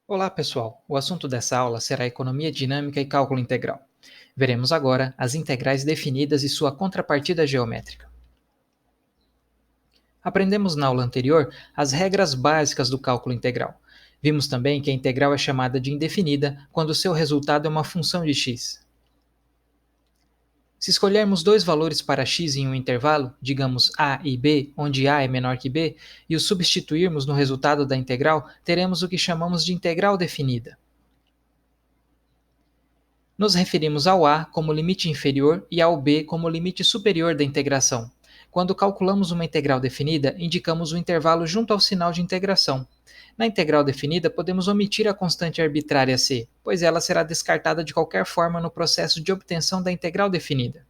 Olá, pessoal! O assunto dessa aula será economia dinâmica e cálculo integral. Veremos agora as integrais definidas e sua contrapartida geométrica. Aprendemos na aula anterior as regras básicas do cálculo integral. Vimos também que a integral é chamada de indefinida quando seu resultado é uma função de x. Se escolhermos dois valores para x em um intervalo, digamos a e b, onde a é menor que b, e os substituirmos no resultado da integral, teremos o que chamamos de integral definida. Nos referimos ao a como limite inferior e ao b como limite superior da integração. Quando calculamos uma integral definida, indicamos o intervalo junto ao sinal de integração. Na integral definida, podemos omitir a constante arbitrária c, pois ela será descartada de qualquer forma no processo de obtenção da integral definida.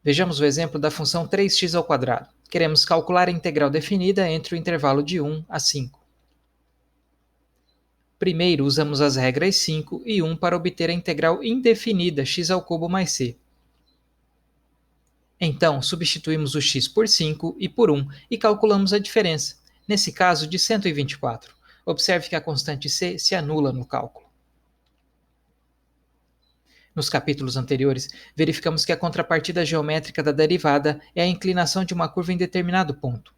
Vejamos o exemplo da função 3x². Queremos calcular a integral definida entre o intervalo de 1 a 5. Primeiro, usamos as regras 5 e 1 para obter a integral indefinida x² mais c. Então, substituímos o x por 5 e por 1 e calculamos a diferença, nesse caso de 124. Observe que a constante c se anula no cálculo. Nos capítulos anteriores, verificamos que a contrapartida geométrica da derivada é a inclinação de uma curva em determinado ponto.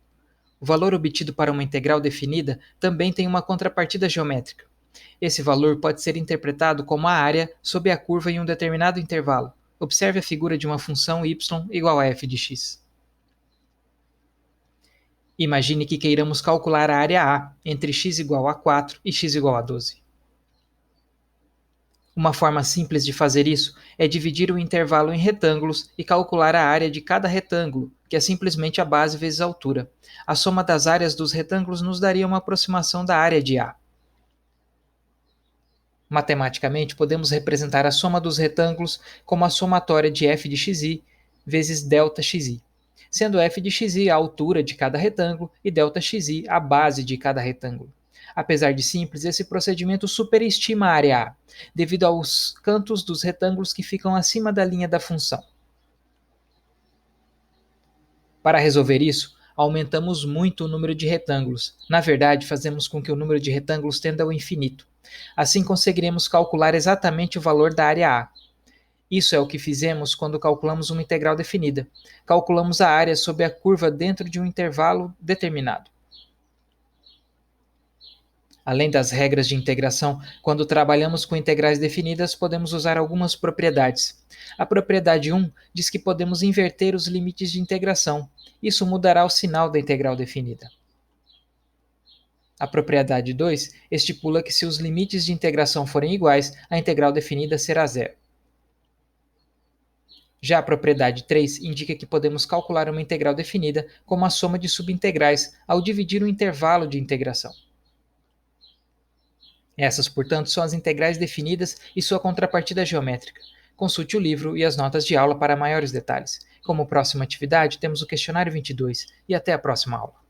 O valor obtido para uma integral definida também tem uma contrapartida geométrica. Esse valor pode ser interpretado como a área sob a curva em um determinado intervalo. Observe a figura de uma função y igual a f de x. Imagine que queiramos calcular a área A entre x igual a 4 e x igual a 12. Uma forma simples de fazer isso é dividir o intervalo em retângulos e calcular a área de cada retângulo, que é simplesmente a base vezes a altura. A soma das áreas dos retângulos nos daria uma aproximação da área de A. Matematicamente, podemos representar a soma dos retângulos como a somatória de f de xi vezes ΔXi, sendo f de xi a altura de cada retângulo e ΔXi a base de cada retângulo. Apesar de simples, esse procedimento superestima a área A, devido aos cantos dos retângulos que ficam acima da linha da função. Para resolver isso, aumentamos muito o número de retângulos. Na verdade, fazemos com que o número de retângulos tenda ao infinito. Assim conseguiremos calcular exatamente o valor da área A. Isso é o que fizemos quando calculamos uma integral definida. Calculamos a área sob a curva dentro de um intervalo determinado. Além das regras de integração, quando trabalhamos com integrais definidas, podemos usar algumas propriedades. A propriedade 1 diz que podemos inverter os limites de integração. Isso mudará o sinal da integral definida. A propriedade 2 estipula que se os limites de integração forem iguais, a integral definida será zero. Já a propriedade 3 indica que podemos calcular uma integral definida como a soma de subintegrais ao dividir o intervalo de integração. Essas, portanto, são as integrais definidas e sua contrapartida geométrica. Consulte o livro e as notas de aula para maiores detalhes. Como próxima atividade, temos o questionário 22 e até a próxima aula.